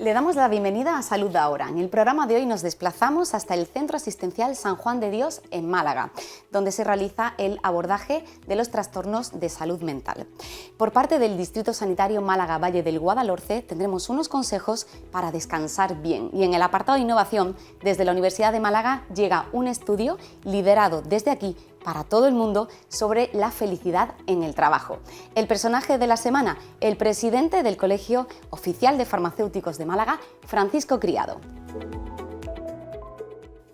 Le damos la bienvenida a Salud Ahora. En el programa de hoy nos desplazamos hasta el Centro Asistencial San Juan de Dios en Málaga, donde se realiza el abordaje de los trastornos de salud mental. Por parte del Distrito Sanitario Málaga Valle del Guadalhorce tendremos unos consejos para descansar bien. Y en el apartado de innovación, desde la Universidad de Málaga llega un estudio liderado desde aquí para todo el mundo sobre la felicidad en el trabajo. El personaje de la semana, el presidente del Colegio Oficial de Farmacéuticos de Málaga, Francisco Criado.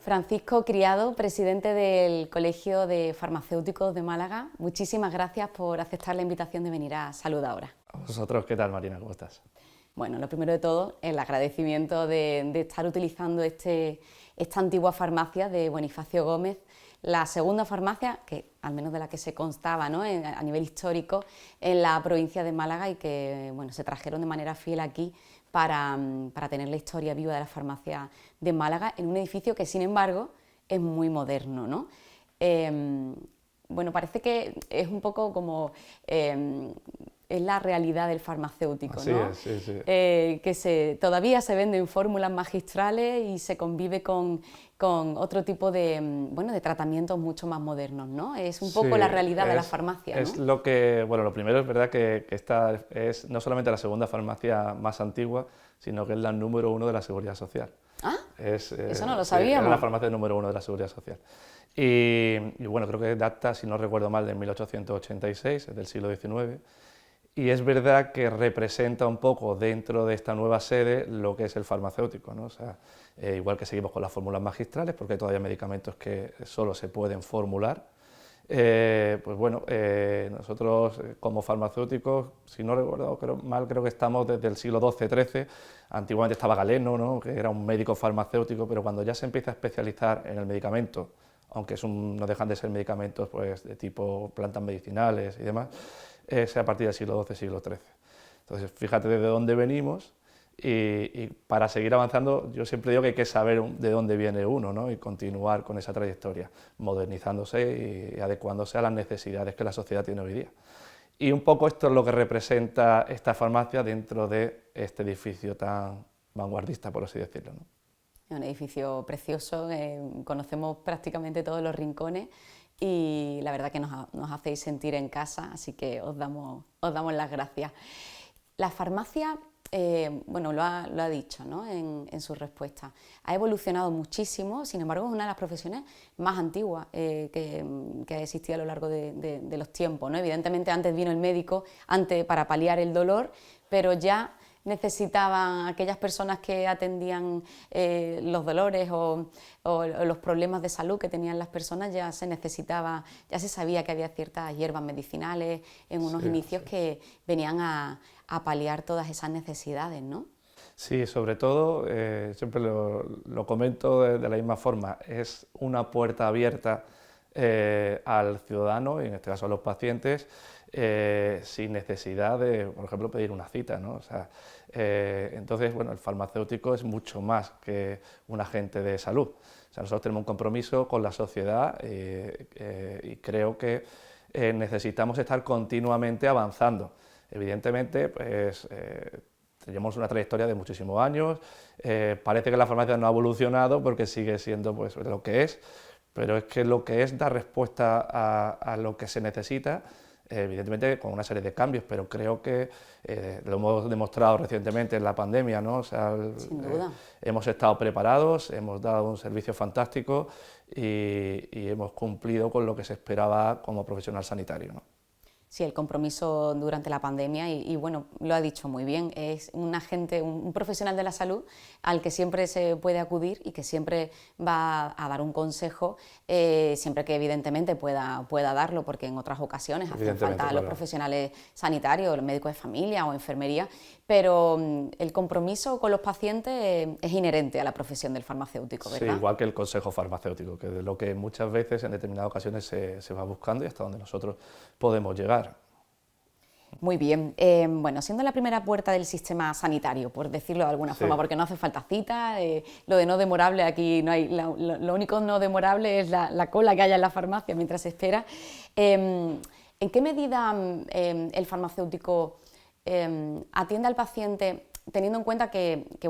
Francisco Criado, presidente del Colegio de Farmacéuticos de Málaga, muchísimas gracias por aceptar la invitación de venir a Salud Ahora. A vosotros, ¿qué tal, Marina? ¿Cómo estás? Bueno, lo primero de todo, el agradecimiento de estar utilizando esta antigua farmacia de Bonifacio Gómez, la segunda farmacia, que al menos de la que se constaba, ¿no?, a nivel histórico en la provincia de Málaga y que bueno, se trajeron de manera fiel aquí para tener la historia viva de la farmacia de Málaga en un edificio que, sin embargo, es muy moderno, ¿no? Bueno, parece que es un poco como es la realidad del farmacéutico, Así ¿no? es, sí, sí. Que todavía se venden fórmulas magistrales y se convive con otro tipo de tratamientos mucho más modernos, ¿no? Es un poco la realidad de la farmacia, ¿no? Es lo que, bueno, lo primero es verdad que esta es no solamente la segunda farmacia más antigua, sino que es la número 1 de la Seguridad Social. Ah, eso no lo sabíamos. Es la farmacia número 1 de la Seguridad Social. Y bueno, creo que data, si no recuerdo mal, de 1886, es del siglo XIX. Y es verdad que representa un poco dentro de esta nueva sede lo que es el farmacéutico, ¿no? O sea, igual que seguimos con las fórmulas magistrales, porque hay todavía medicamentos que solo se pueden formular, pues bueno, nosotros como farmacéuticos, si no recuerdo mal, creo que estamos desde el siglo XII-XIII, antiguamente estaba Galeno, ¿no?, que era un médico farmacéutico, pero cuando ya se empieza a especializar en el medicamento, aunque no dejan de ser medicamentos pues, de tipo plantas medicinales y demás, es a partir del siglo XII, siglo XIII. Entonces, fíjate desde dónde venimos y para seguir avanzando, yo siempre digo que hay que saber de dónde viene uno, ¿no?, y continuar con esa trayectoria, modernizándose y adecuándose a las necesidades que la sociedad tiene hoy día. Y un poco esto es lo que representa esta farmacia dentro de este edificio tan vanguardista, por así decirlo, ¿no? Es un edificio precioso, conocemos prácticamente todos los rincones y la verdad que nos hacéis sentir en casa, así que os damos las gracias. La farmacia, bueno, lo ha dicho, ¿no?, en su respuesta, ha evolucionado muchísimo, sin embargo es una de las profesiones más antiguas que ha existido a lo largo de los tiempos, ¿no? Evidentemente antes vino el médico para paliar el dolor, pero ya necesitaban aquellas personas que atendían los dolores o los problemas de salud que tenían las personas, ya se sabía que había ciertas hierbas medicinales en unos inicios que venían a paliar todas esas necesidades, ¿no? Sí, sobre todo, siempre lo comento de la misma forma, es una puerta abierta al ciudadano, y en este caso a los pacientes, sin necesidad de, por ejemplo, pedir una cita, ¿no? O sea, entonces, bueno, el farmacéutico es mucho más que un agente de salud. O sea, nosotros tenemos un compromiso con la sociedad y creo que necesitamos estar continuamente avanzando. Evidentemente, pues tenemos una trayectoria de muchísimos años, parece que la farmacia no ha evolucionado porque sigue siendo pues, lo que es, pero es que lo que es dar respuesta a lo que se necesita, evidentemente con una serie de cambios, pero creo que lo hemos demostrado recientemente en la pandemia, ¿no? O sea, sin duda. Hemos estado preparados, hemos dado un servicio fantástico y hemos cumplido con lo que se esperaba como profesional sanitario, ¿no? Sí, el compromiso durante la pandemia y bueno, lo ha dicho muy bien, es un agente, un profesional de la salud al que siempre se puede acudir y que siempre va a dar un consejo, siempre que evidentemente pueda darlo, porque en otras ocasiones hacen falta los profesionales sanitarios, los médicos de familia o enfermería, pero el compromiso con los pacientes es inherente a la profesión del farmacéutico, ¿verdad? Sí, igual que el consejo farmacéutico, que es lo que muchas veces en determinadas ocasiones se va buscando y hasta donde nosotros podemos llegar. Muy bien, bueno, siendo la primera puerta del sistema sanitario, por decirlo de alguna forma, porque no hace falta cita, lo de no demorable aquí no hay, lo único no demorable es la cola que haya en la farmacia mientras se espera. ¿En qué medida el farmacéutico atiende al paciente teniendo en cuenta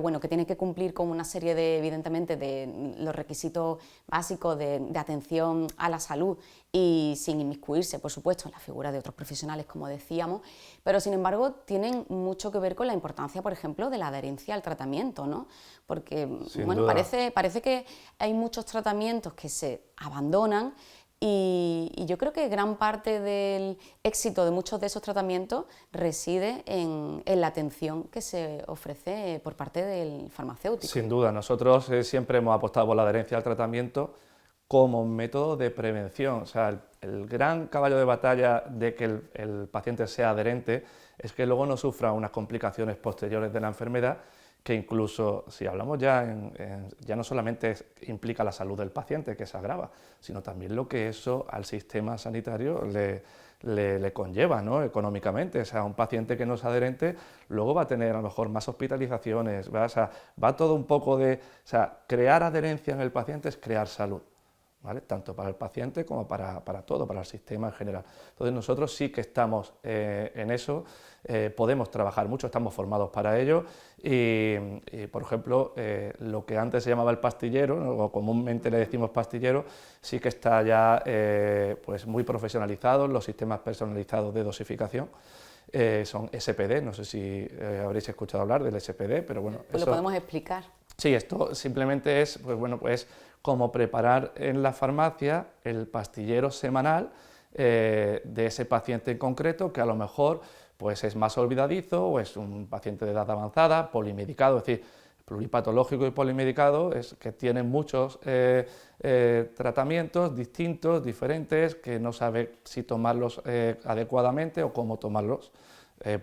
bueno, que tiene que cumplir con una serie de, evidentemente, de los requisitos básicos de atención a la salud y sin inmiscuirse, por supuesto, en la figura de otros profesionales, como decíamos, pero sin embargo tienen mucho que ver con la importancia, por ejemplo, de la adherencia al tratamiento, ¿no? Porque, bueno, parece que hay muchos tratamientos que se abandonan. Y yo creo que gran parte del éxito de muchos de esos tratamientos reside en la atención que se ofrece por parte del farmacéutico. Sin duda, nosotros siempre hemos apostado por la adherencia al tratamiento como método de prevención. O sea, el gran caballo de batalla de que el paciente sea adherente es que luego no sufra unas complicaciones posteriores de la enfermedad, que incluso, si hablamos ya no solamente implica la salud del paciente, que se agrava, sino también lo que eso al sistema sanitario le conlleva, ¿no?, económicamente. O sea, un paciente que no es adherente luego va a tener a lo mejor más hospitalizaciones, va todo un poco de... O sea, crear adherencia en el paciente es crear salud, ¿vale?, tanto para el paciente como para todo, para el sistema en general. Entonces nosotros sí que estamos en eso, podemos trabajar mucho, estamos formados para ello y por ejemplo, lo que antes se llamaba el pastillero, ¿no?, o comúnmente le decimos pastillero, sí que está ya pues muy profesionalizado, los sistemas personalizados de dosificación. Son SPD, no sé si habréis escuchado hablar del SPD, pero bueno... Pues eso, lo podemos explicar. Sí, esto simplemente es, pues bueno, pues como preparar en la farmacia el pastillero semanal de ese paciente en concreto, que a lo mejor pues es más olvidadizo o es un paciente de edad avanzada, polimedicado, es decir, pluripatológico y polimedicado, es que tiene muchos tratamientos distintos, diferentes, que no sabe si tomarlos adecuadamente o cómo tomarlos.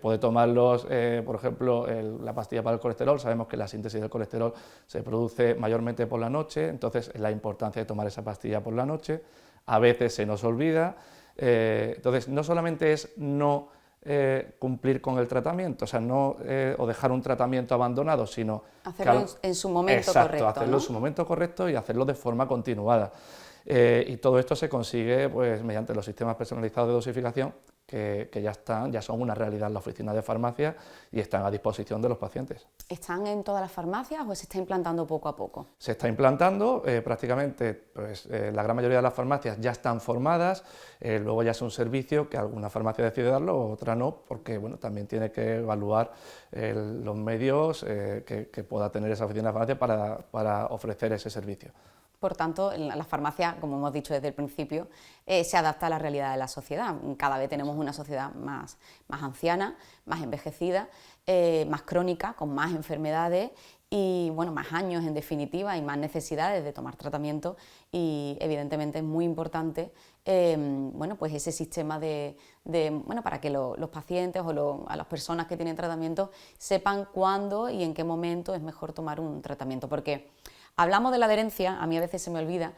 Puede tomarlos, por ejemplo, la pastilla para el colesterol, sabemos que la síntesis del colesterol se produce mayormente por la noche, entonces la importancia de tomar esa pastilla por la noche, a veces se nos olvida, entonces no solamente es no cumplir con el tratamiento, o sea, no o dejar un tratamiento abandonado, sino... Hacerlo en su momento exacto, correcto, hacerlo, ¿no?, en su momento correcto y hacerlo de forma continuada. Y todo esto se consigue pues, mediante los sistemas personalizados de dosificación que ya son una realidad en la oficina de farmacia y están a disposición de los pacientes. ¿Están en todas las farmacias o se está implantando poco a poco? Se está implantando, prácticamente pues, la gran mayoría de las farmacias ya están formadas, luego ya es un servicio que alguna farmacia decide darlo, otra no, porque bueno, también tiene que evaluar los medios que pueda tener esa oficina de farmacia para ofrecer ese servicio. Por tanto, la farmacia, como hemos dicho desde el principio, se adapta a la realidad de la sociedad. Cada vez tenemos una sociedad más anciana, más envejecida, más crónica, con más enfermedades y bueno, más años en definitiva y más necesidades de tomar tratamiento y evidentemente es muy importante bueno, pues ese sistema bueno, para que los pacientes o a las personas que tienen tratamiento sepan cuándo y en qué momento es mejor tomar un tratamiento, porque hablamos de la adherencia, a mí a veces se me olvida,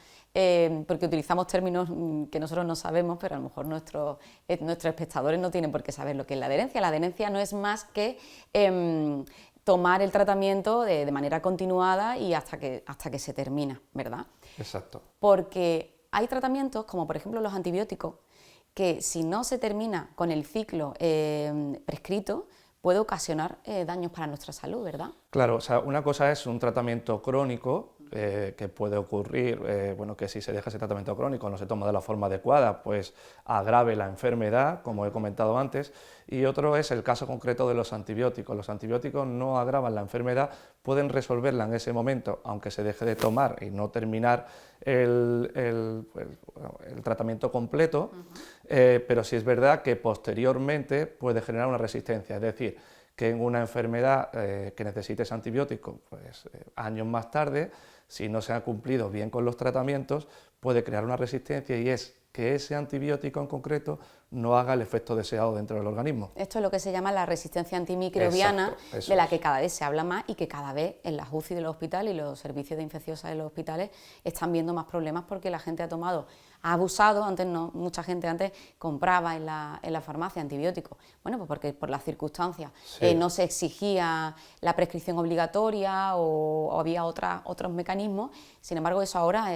porque utilizamos términos que nosotros no sabemos, pero a lo mejor nuestros espectadores no tienen por qué saber lo que es la adherencia. La adherencia no es más que tomar el tratamiento de manera continuada y hasta que se termina, ¿verdad? Exacto. Porque hay tratamientos, como por ejemplo los antibióticos, que si no se termina con el ciclo prescrito, puede ocasionar daños para nuestra salud, ¿verdad? Claro, o sea, una cosa es un tratamiento crónico que puede ocurrir, bueno, que si se deja ese tratamiento crónico, no se toma de la forma adecuada, pues agrave la enfermedad, como he comentado antes, y otro es el caso concreto de los antibióticos. Los antibióticos no agravan la enfermedad, pueden resolverla en ese momento, aunque se deje de tomar y no terminar el tratamiento completo, pero sí es verdad que posteriormente puede generar una resistencia, es decir, que en una enfermedad que necesite ese antibiótico, pues años más tarde, si no se ha cumplido bien con los tratamientos, puede crear una resistencia y es que ese antibiótico en concreto no haga el efecto deseado dentro del organismo. Esto es lo que se llama la resistencia antimicrobiana, exacto, de la que cada vez se habla más y que cada vez en las UCI de los hospitales y los servicios de infecciosas de los hospitales están viendo más problemas porque la gente ha abusado, antes no, mucha gente antes compraba en la farmacia antibióticos, bueno, pues porque por las circunstancias sí. No se exigía la prescripción obligatoria o había otros mecanismos, sin embargo eso ahora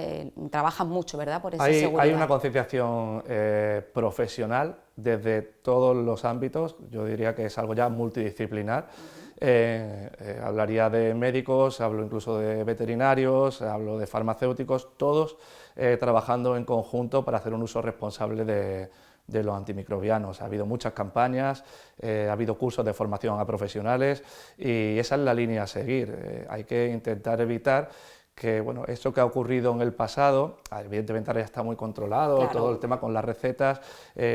trabaja mucho, ¿verdad?, por esa seguridad. Hay una concienciación profesional desde todos los ámbitos, yo diría que es algo ya multidisciplinar, hablaría de médicos, hablo incluso de veterinarios, hablo de farmacéuticos, todos trabajando en conjunto para hacer un uso responsable de los antimicrobianos. Ha habido muchas campañas, ha habido cursos de formación a profesionales y esa es la línea a seguir. Hay que intentar evitar que bueno, esto que ha ocurrido en el pasado, evidentemente ahora ya está muy controlado, claro. Todo el tema con las recetas,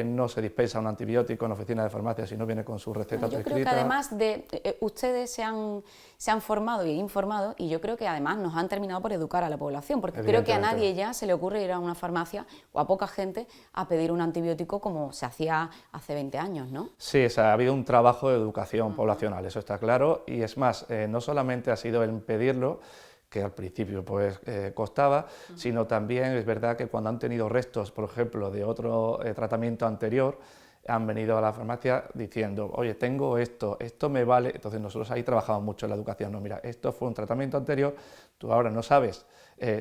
no se dispensa un antibiótico en la oficina de farmacia si no viene con su receta Yo prescrita. creo que además de ustedes se han formado y informado, y yo creo que además nos han terminado por educar a la población, porque creo que a nadie ya se le ocurre ir a una farmacia o a poca gente a pedir un antibiótico como se hacía hace 20 años, ¿no? Sí, ha habido un trabajo de educación poblacional, eso está claro, y es más, no solamente ha sido el pedirlo, que al principio pues costaba, sino también es verdad que cuando han tenido restos, por ejemplo, de otro tratamiento anterior, han venido a la farmacia diciendo, oye, tengo esto me vale. Entonces nosotros ahí trabajamos mucho en la educación, no, mira, esto fue un tratamiento anterior, tú ahora no sabes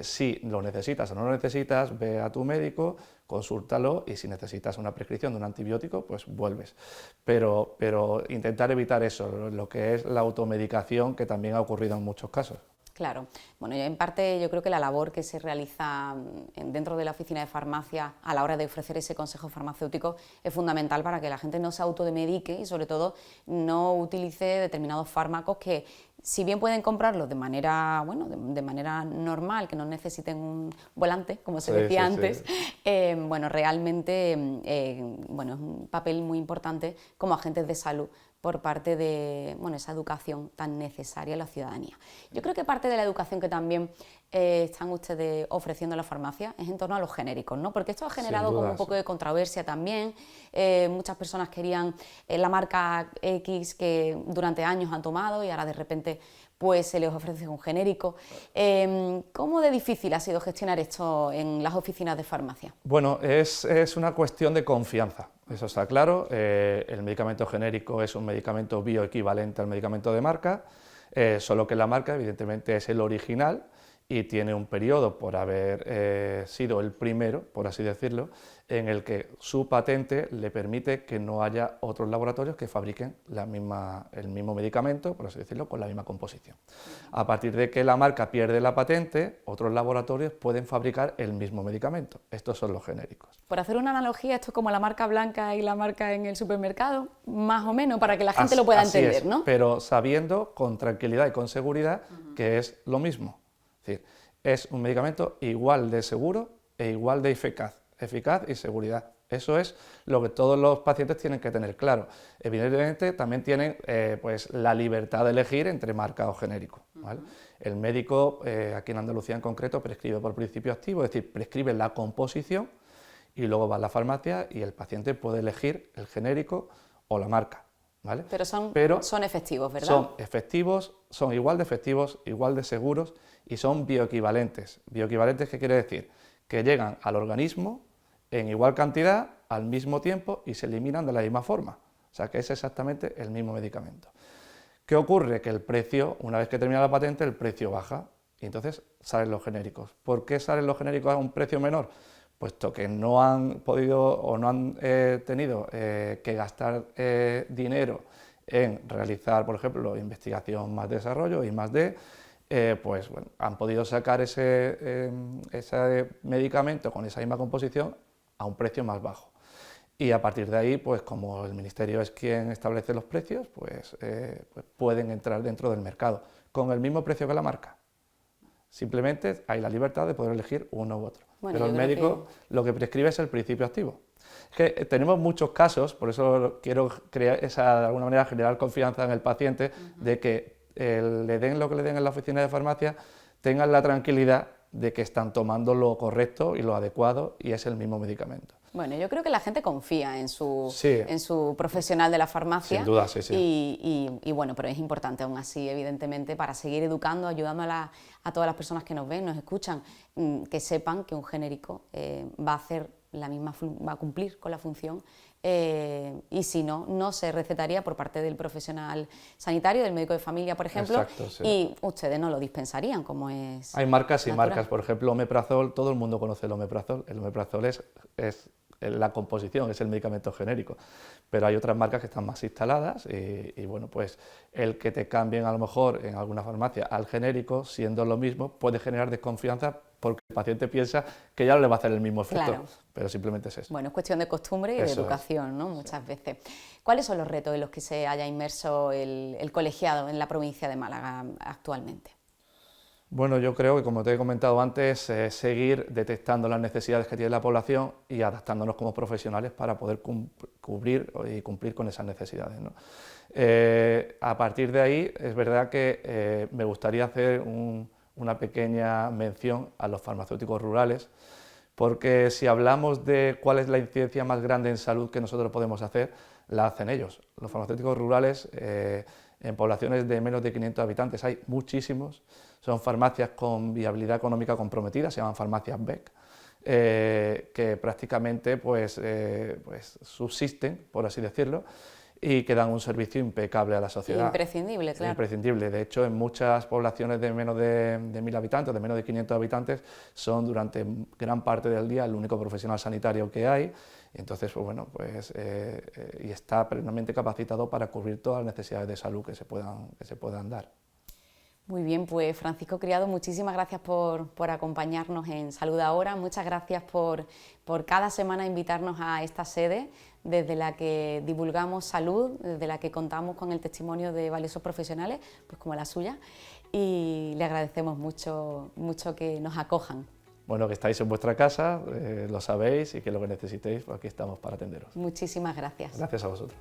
si lo necesitas o no lo necesitas, ve a tu médico, consúltalo y si necesitas una prescripción de un antibiótico, pues vuelves. Pero intentar evitar eso, lo que es la automedicación, que también ha ocurrido en muchos casos. Claro, bueno, en parte yo creo que la labor que se realiza dentro de la oficina de farmacia a la hora de ofrecer ese consejo farmacéutico es fundamental para que la gente no se automedique y sobre todo no utilice determinados fármacos que, si bien pueden comprarlos de manera, bueno, de manera normal, que no necesiten un volante, como se decía antes, bueno, realmente bueno, es un papel muy importante como agentes de salud por parte de bueno, esa educación tan necesaria a la ciudadanía. Yo creo que parte de la educación que también están ustedes ofreciendo en la farmacia es en torno a los genéricos, ¿no? Porque esto ha generado como un poco de controversia también. Muchas personas querían la marca X que durante años han tomado y ahora de repente pues se les ofrece un genérico. ¿Cómo de difícil ha sido gestionar esto en las oficinas de farmacia? Bueno, es una cuestión de confianza, eso está claro. El medicamento genérico es un medicamento bioequivalente al medicamento de marca, solo que la marca evidentemente es el original y tiene un periodo por haber sido el primero, por así decirlo, en el que su patente le permite que no haya otros laboratorios que fabriquen el mismo medicamento, por así decirlo, con la misma composición. A partir de que la marca pierde la patente, otros laboratorios pueden fabricar el mismo medicamento. Estos son los genéricos. Por hacer una analogía, esto es como la marca blanca y la marca en el supermercado, más o menos, para que la gente lo pueda entender, es, ¿no? Pero sabiendo con tranquilidad y con seguridad que es lo mismo. Es decir, es un medicamento igual de seguro e igual de eficaz y seguridad. Eso es lo que todos los pacientes tienen que tener claro. Evidentemente también tienen pues, la libertad de elegir entre marca o genérico, ¿vale? El médico, aquí en Andalucía en concreto, prescribe por principio activo, es decir, prescribe la composición y luego va a la farmacia y el paciente puede elegir el genérico o la marca, ¿vale? Pero son efectivos, ¿verdad? Son efectivos, son igual de efectivos, igual de seguros y son bioequivalentes. ¿Bioequivalentes qué quiere decir? Que llegan al organismo en igual cantidad, al mismo tiempo y se eliminan de la misma forma. O sea que es exactamente el mismo medicamento. ¿Qué ocurre? Que el precio, una vez que termina la patente, el precio baja y entonces salen los genéricos. ¿Por qué salen los genéricos a un precio menor? Puesto que no han podido o no han tenido que gastar dinero en realizar, por ejemplo, investigación más desarrollo y más pues bueno, han podido sacar ese medicamento con esa misma composición a un precio más bajo. Y a partir de ahí, pues como el Ministerio es quien establece los precios, pues pueden entrar dentro del mercado con el mismo precio que la marca. Simplemente hay la libertad de poder elegir uno u otro. Bueno, pero el médico lo que prescribe es el principio activo. Es que tenemos muchos casos, por eso quiero crear de alguna manera generar confianza en el paciente, de que le den lo que le den en la oficina de farmacia, tengan la tranquilidad de que están tomando lo correcto y lo adecuado y es el mismo medicamento. Bueno, yo creo que la gente confía en su profesional de la farmacia. Sin duda, sí. Y bueno, pero es importante aún así, evidentemente, para seguir educando, ayudando a todas las personas que nos ven, nos escuchan, que sepan que un genérico va a cumplir con la función y si no, no se recetaría por parte del profesional sanitario, del médico de familia, por ejemplo. Exacto, sí. Y ustedes no lo dispensarían, como es Hay marcas y natural. marcas, por ejemplo, omeprazol, todo el mundo conoce el omeprazol. El omeprazol es la composición, es el medicamento genérico, pero hay otras marcas que están más instaladas y bueno, pues el que te cambien a lo mejor en alguna farmacia al genérico, siendo lo mismo, puede generar desconfianza porque el paciente piensa que ya no le va a hacer el mismo efecto, claro, pero simplemente es eso. Bueno, es cuestión de costumbre y de educación, ¿no? Muchas veces. ¿Cuáles son los retos en los que se haya inmerso el colegiado en la provincia de Málaga actualmente? Bueno, yo creo que, como te he comentado antes, seguir detectando las necesidades que tiene la población y adaptándonos como profesionales para poder cubrir y cumplir con esas necesidades, ¿no? A partir de ahí, es verdad que me gustaría hacer una pequeña mención a los farmacéuticos rurales, porque si hablamos de cuál es la incidencia más grande en salud que nosotros podemos hacer, la hacen ellos. Los farmacéuticos rurales, en poblaciones de menos de 500 habitantes, hay muchísimos. Son farmacias con viabilidad económica comprometida, se llaman farmacias BEC, que prácticamente pues subsisten, por así decirlo, y que dan un servicio impecable a la sociedad. Imprescindible, claro. Imprescindible. De hecho, en muchas poblaciones de menos de 1.000 habitantes, de menos de 500 habitantes, son durante gran parte del día el único profesional sanitario que hay. Entonces, pues bueno, y está plenamente capacitado para cubrir todas las necesidades de salud que se puedan dar. Muy bien, pues Francisco Criado, muchísimas gracias por acompañarnos en Salud Ahora, muchas gracias por cada semana invitarnos a esta sede desde la que divulgamos salud, desde la que contamos con el testimonio de valiosos profesionales, pues como la suya, y le agradecemos mucho que nos acojan. Bueno, que estáis en vuestra casa, lo sabéis, y que lo que necesitéis, pues aquí estamos para atenderos. Muchísimas gracias. Gracias a vosotros.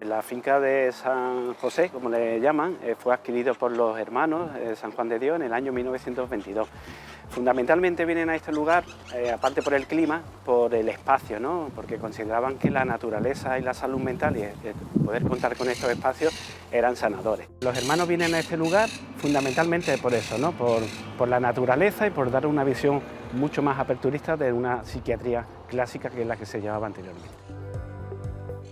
La finca de San José, como le llaman, fue adquirido por los hermanos San Juan de Dios en el año 1922. Fundamentalmente vienen a este lugar, aparte por el clima, por el espacio, ¿no? Porque consideraban que la naturaleza y la salud mental y poder contar con estos espacios eran sanadores. Los hermanos vienen a este lugar fundamentalmente por eso, ¿no? Por la naturaleza y por dar una visión mucho más aperturista de una psiquiatría clásica que es la que se llevaba anteriormente.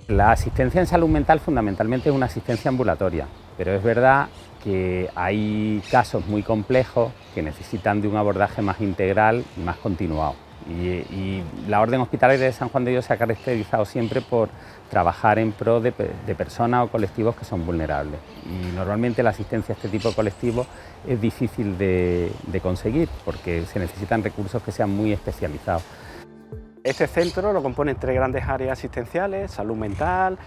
La asistencia en salud mental fundamentalmente es una asistencia ambulatoria, pero es verdad que hay casos muy complejos que necesitan de un abordaje más integral y más continuado. Y la Orden Hospitalaria de San Juan de Dios se ha caracterizado siempre por trabajar en pro de personas o colectivos que son vulnerables. Y normalmente la asistencia a este tipo de colectivos es difícil de conseguir porque se necesitan recursos que sean muy especializados. Este centro lo componen 3 grandes áreas asistenciales: salud mental,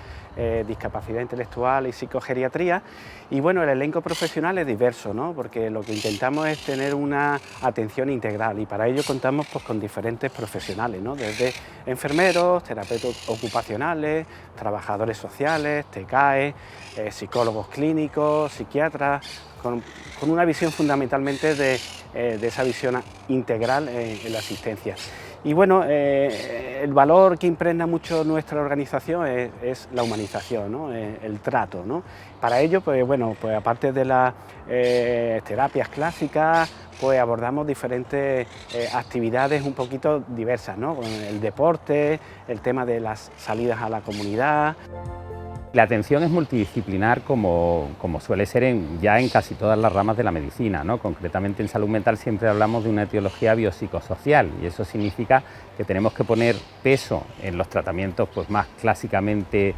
discapacidad intelectual y psicogeriatría. Y bueno, el elenco profesional es diverso, ¿no? Porque lo que intentamos es tener una atención integral y para ello contamos pues, con diferentes profesionales, ¿no? Desde enfermeros, terapeutas ocupacionales, trabajadores sociales, TCAE, psicólogos clínicos, psiquiatras, con una visión fundamentalmente de esa visión integral en la asistencia. Y bueno, el valor que impregna mucho nuestra organización es la humanización, ¿no? El trato, ¿no? Para ello, pues bueno, pues aparte de las terapias clásicas, pues abordamos diferentes actividades un poquito diversas, ¿no? El deporte, el tema de las salidas a la comunidad. La atención es multidisciplinar como suele ser ya en casi todas las ramas de la medicina, ¿no? Concretamente en salud mental siempre hablamos de una etiología biopsicosocial y eso significa que tenemos que poner peso en los tratamientos pues, más clásicamente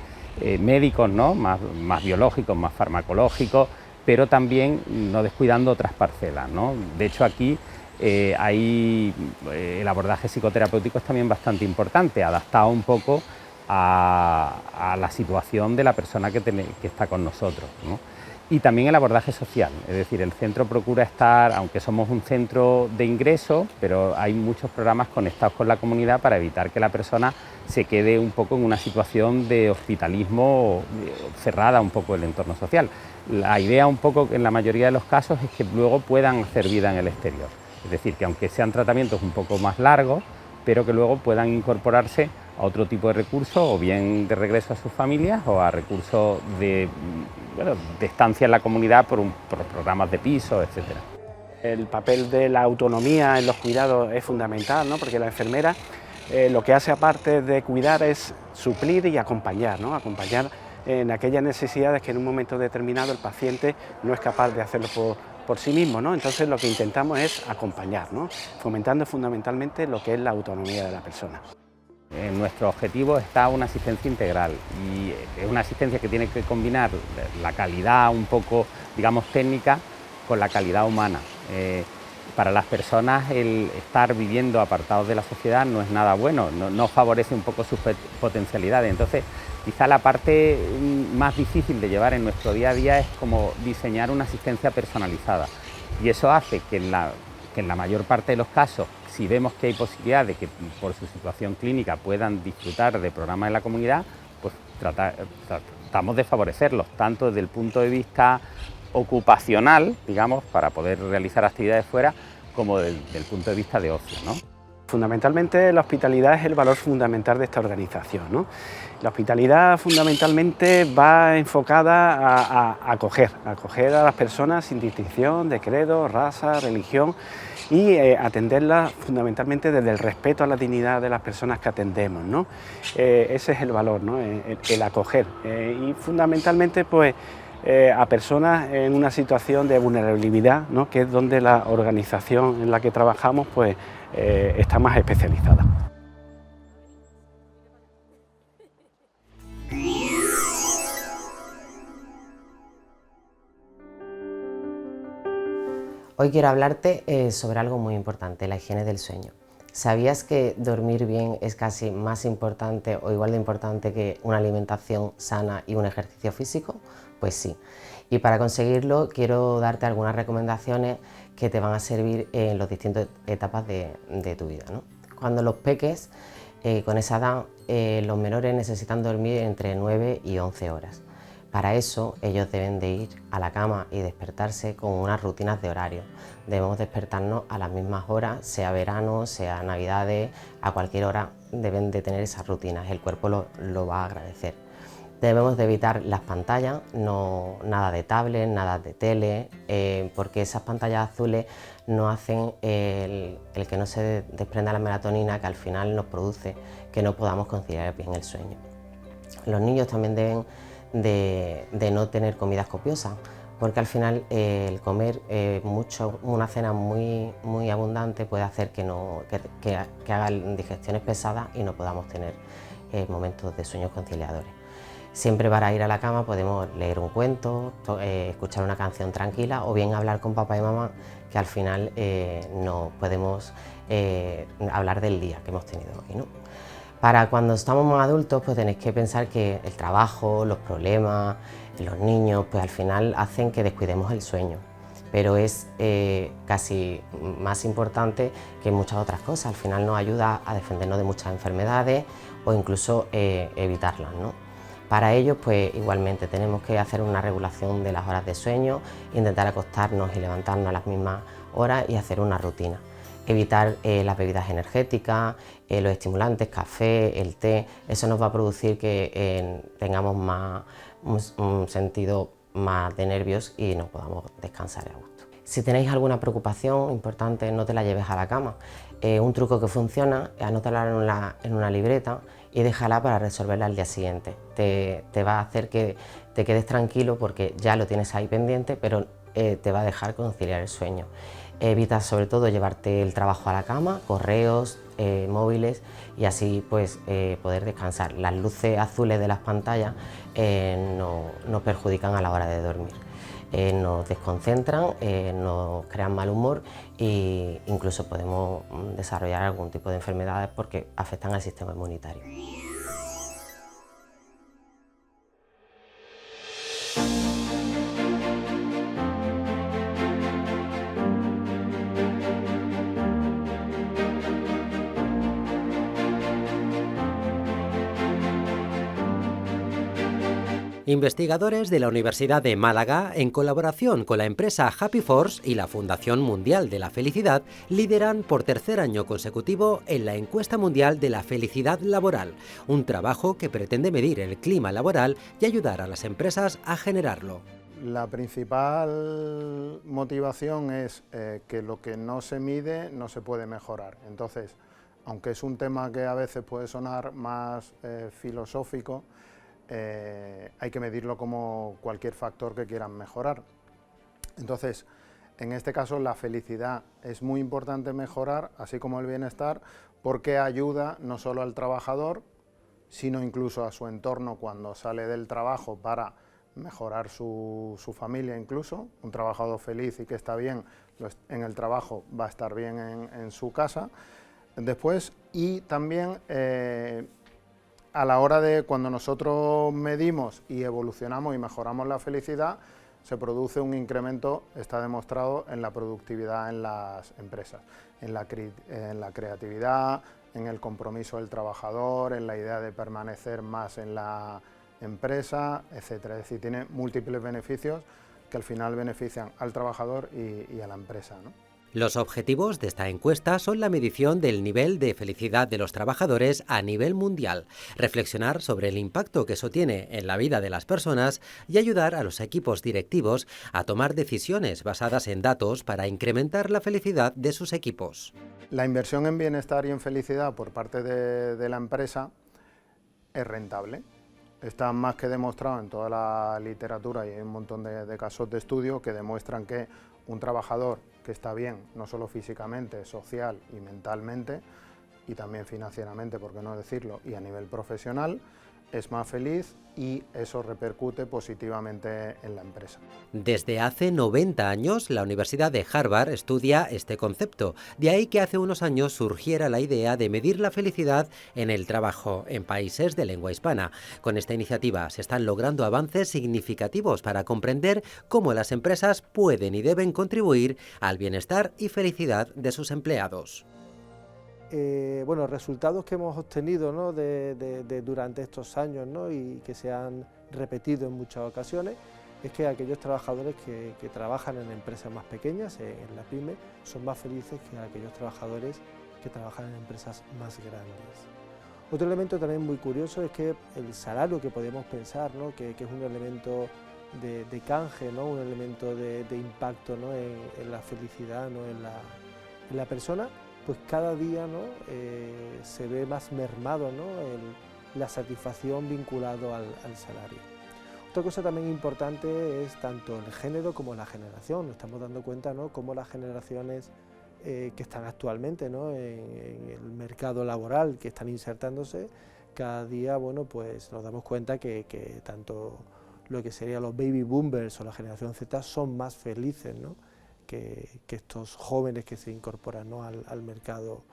médicos, ¿no? más biológicos, más farmacológicos, pero también no descuidando otras parcelas, ¿no? De hecho aquí el abordaje psicoterapéutico es también bastante importante, adaptado un poco a la situación de la persona que está con nosotros, ¿no? Y también el abordaje social, es decir, el centro procura estar, aunque somos un centro de ingreso, pero hay muchos programas conectados con la comunidad para evitar que la persona se quede un poco en una situación de hospitalismo cerrada un poco el entorno social. La idea un poco en la mayoría de los casos es que luego puedan hacer vida en el exterior, es decir, que aunque sean tratamientos un poco más largos, pero que luego puedan incorporarse a otro tipo de recursos, o bien de regreso a sus familias o a recursos de estancia en la comunidad por programas de piso, etcétera. El papel de la autonomía en los cuidados es fundamental, ¿no? Porque la enfermera lo que hace aparte de cuidar es suplir y acompañar, ¿no? Acompañar en aquellas necesidades que en un momento determinado el paciente no es capaz de hacerlo por sí mismo, ¿no? Entonces lo que intentamos es acompañar, ¿no? Fomentando fundamentalmente lo que es la autonomía de la persona. En nuestro objetivo está una asistencia integral y es una asistencia que tiene que combinar la calidad un poco, digamos, técnica con la calidad humana. Para las personas el estar viviendo apartados de la sociedad no es nada bueno, no favorece un poco sus potencialidades. Entonces, quizá la parte más difícil de llevar en nuestro día a día es como diseñar una asistencia personalizada, y eso hace que en la mayor parte de los casos, si vemos que hay posibilidad de que por su situación clínica puedan disfrutar de programas en la comunidad, pues tratamos de favorecerlos, tanto desde el punto de vista ocupacional, digamos, para poder realizar actividades fuera, como desde el punto de vista de ocio, ¿no? Fundamentalmente la hospitalidad es el valor fundamental de esta organización, ¿no? La hospitalidad fundamentalmente va enfocada a acoger a las personas sin distinción de credo, raza, religión, y atenderlas fundamentalmente desde el respeto a la dignidad de las personas que atendemos, ¿no? Ese es el valor, ¿no? El acoger, y fundamentalmente pues a personas en una situación de vulnerabilidad, ¿no? Que es donde la organización en la que trabajamos pues está más especializada. Hoy quiero hablarte sobre algo muy importante, la higiene del sueño. ¿Sabías que dormir bien es casi más importante o igual de importante que una alimentación sana y un ejercicio físico? Pues sí. Y para conseguirlo quiero darte algunas recomendaciones que te van a servir en las distintas etapas de tu vida, ¿no? Cuando los peques, con esa edad, los menores necesitan dormir entre 9 y 11 horas. Para eso ellos deben de ir a la cama y despertarse con unas rutinas de horario. Debemos despertarnos a las mismas horas, sea verano, sea navidades, a cualquier hora deben de tener esas rutinas, el cuerpo lo va a agradecer. Debemos de evitar las pantallas, nada de tablet, nada de tele, porque esas pantallas azules no hacen el que no se desprenda la melatonina, que al final nos produce que no podamos conciliar bien el sueño. Los niños también deben de no tener comidas copiosas, porque al final el comer una cena muy abundante puede hacer que hagan digestiones pesadas y no podamos tener momentos de sueños conciliadores. Siempre para ir a la cama podemos leer un cuento, escuchar una canción tranquila o bien hablar con papá y mamá, que al final nos podemos hablar del día que hemos tenido hoy, ¿no? Para cuando estamos más adultos, pues tenéis que pensar que el trabajo, los problemas, los niños, pues al final hacen que descuidemos el sueño. Pero es casi más importante que muchas otras cosas. Al final nos ayuda a defendernos de muchas enfermedades o incluso evitarlas, ¿no? Para ello, pues igualmente tenemos que hacer una regulación de las horas de sueño, intentar acostarnos y levantarnos a las mismas horas y hacer una rutina. Evitar las bebidas energéticas, los estimulantes, café, el té, eso nos va a producir que tengamos un sentido más de nervios y no podamos descansar a gusto. Si tenéis alguna preocupación importante, no te la lleves a la cama. Un truco que funciona, anótala en una libreta y déjala para resolverla al día siguiente. Te va a hacer que te quedes tranquilo porque ya lo tienes ahí pendiente, pero te va a dejar conciliar el sueño. Evita sobre todo llevarte el trabajo a la cama, correos, móviles, y así pues poder descansar. Las luces azules de las pantallas nos perjudican a la hora de dormir. Nos desconcentran, nos crean mal humor e incluso podemos desarrollar algún tipo de enfermedades porque afectan al sistema inmunitario. Investigadores de la Universidad de Málaga, en colaboración con la empresa Happy Force y la Fundación Mundial de la Felicidad, lideran por tercer año consecutivo en la Encuesta Mundial de la Felicidad Laboral, un trabajo que pretende medir el clima laboral y ayudar a las empresas a generarlo. La principal motivación es que lo que no se mide no se puede mejorar. Entonces, aunque es un tema que a veces puede sonar más filosófico, hay que medirlo como cualquier factor que quieran mejorar. Entonces, en este caso la felicidad es muy importante mejorar, así como el bienestar, porque ayuda no solo al trabajador, sino incluso a su entorno cuando sale del trabajo para mejorar su familia incluso. Un trabajador feliz y que está bien en el trabajo va a estar bien en su casa después, y también a la hora de cuando nosotros medimos y evolucionamos y mejoramos la felicidad, se produce un incremento, está demostrado, en la productividad en las empresas, en la creatividad, en el compromiso del trabajador, en la idea de permanecer más en la empresa, etcétera. Es decir, tiene múltiples beneficios que al final benefician al trabajador y a la empresa, ¿no? Los objetivos de esta encuesta son la medición del nivel de felicidad de los trabajadores a nivel mundial, reflexionar sobre el impacto que eso tiene en la vida de las personas y ayudar a los equipos directivos a tomar decisiones basadas en datos para incrementar la felicidad de sus equipos. La inversión en bienestar y en felicidad por parte de la empresa es rentable. Está más que demostrado en toda la literatura y hay un montón de casos de estudio que demuestran que un trabajador que está bien, no solo físicamente, social y mentalmente, y también financieramente, por qué no decirlo, y a nivel profesional, es más feliz y eso repercute positivamente en la empresa. Desde hace 90 años, la Universidad de Harvard estudia este concepto. De ahí que hace unos años surgiera la idea de medir la felicidad en el trabajo en países de lengua hispana. Con esta iniciativa se están logrando avances significativos para comprender cómo las empresas pueden y deben contribuir al bienestar y felicidad de sus empleados. Bueno, resultados que hemos obtenido, ¿no?, durante estos años, ¿no?, y que se han repetido en muchas ocasiones, es que aquellos trabajadores que trabajan en empresas más pequeñas, en la pyme, son más felices que aquellos trabajadores que trabajan en empresas más grandes. Otro elemento también muy curioso es que el salario, que podemos pensar, ¿no?, que es un elemento de canje, ¿no?, un elemento de impacto, ¿no?, en la felicidad, ¿no?, en la persona, pues cada día, ¿no?, se ve más mermado, ¿no?, la satisfacción vinculado al salario. Otra cosa también importante es tanto el género como la generación. Nos estamos dando cuenta, ¿no?, cómo las generaciones que están actualmente, ¿no?, en el mercado laboral, que están insertándose, cada día, bueno, pues nos damos cuenta que tanto lo que serían los baby boomers o la generación Z son más felices, ¿no?, que estos jóvenes que se incorporan, ¿no?, al mercado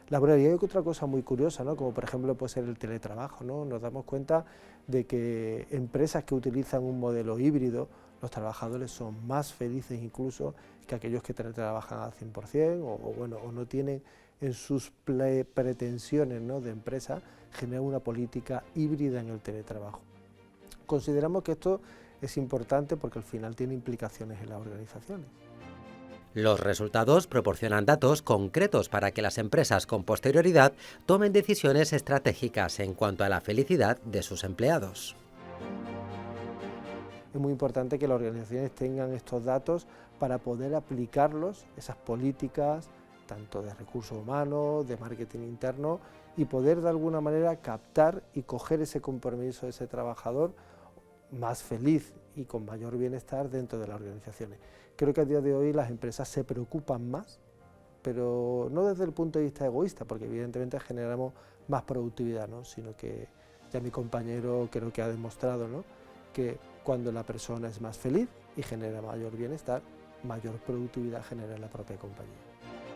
laboral. Y hay otra cosa muy curiosa, ¿no?, como por ejemplo puede ser el teletrabajo, ¿no? Nos damos cuenta de que empresas que utilizan un modelo híbrido, los trabajadores son más felices incluso que aquellos que teletrabajan al 100% o no tienen en sus pretensiones, ¿no?, de empresa generar una política híbrida en el teletrabajo. Consideramos que esto es importante porque al final tiene implicaciones en las organizaciones. Los resultados proporcionan datos concretos para que las empresas con posterioridad tomen decisiones estratégicas en cuanto a la felicidad de sus empleados. Es muy importante que las organizaciones tengan estos datos para poder aplicarlos, esas políticas, tanto de recursos humanos, de marketing interno, y poder de alguna manera captar y coger ese compromiso de ese trabajador más feliz y con mayor bienestar dentro de las organizaciones. Creo que a día de hoy las empresas se preocupan más, pero no desde el punto de vista egoísta, porque evidentemente generamos más productividad, ¿no?, sino que ya mi compañero creo que ha demostrado, ¿no?, que cuando la persona es más feliz y genera mayor bienestar, mayor productividad genera en la propia compañía.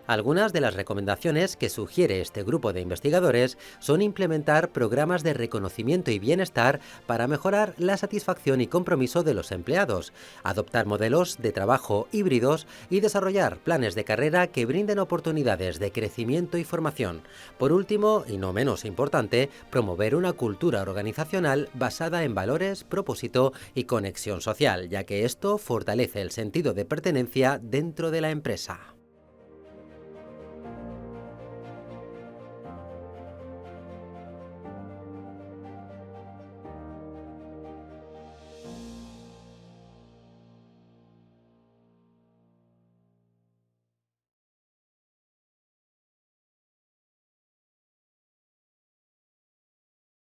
Algunas de las recomendaciones que sugiere este grupo de investigadores son implementar programas de reconocimiento y bienestar para mejorar la satisfacción y compromiso de los empleados, adoptar modelos de trabajo híbridos y desarrollar planes de carrera que brinden oportunidades de crecimiento y formación. Por último, y no menos importante, promover una cultura organizacional basada en valores, propósito y conexión social, ya que esto fortalece el sentido de pertenencia dentro de la empresa.